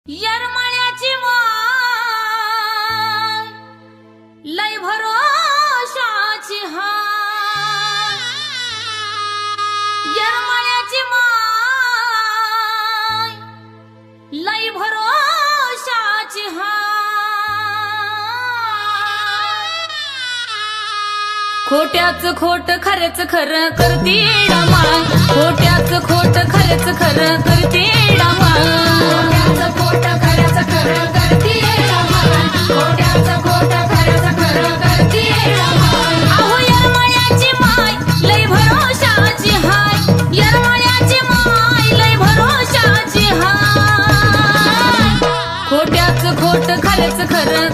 येरमाळ्याची माय लय भरोशाची हाय, येरमाळ्याची माय लय भरोशाची हाय। खोट्याच खोट खरेच खरं करती डामाळ, खोट्याच खोट खरेच खरं करती डामाळ, खोट्याच खोट खरेच खरं करती डामाळ, खोट्याच खोट खरेच खरं करती डामाळ। अहो येरमाळ्याची माय लय भरोशाची हाय, येरमाळ्याची माय लय भरोशाची हाय। खोट्याच खोट खरेच खरं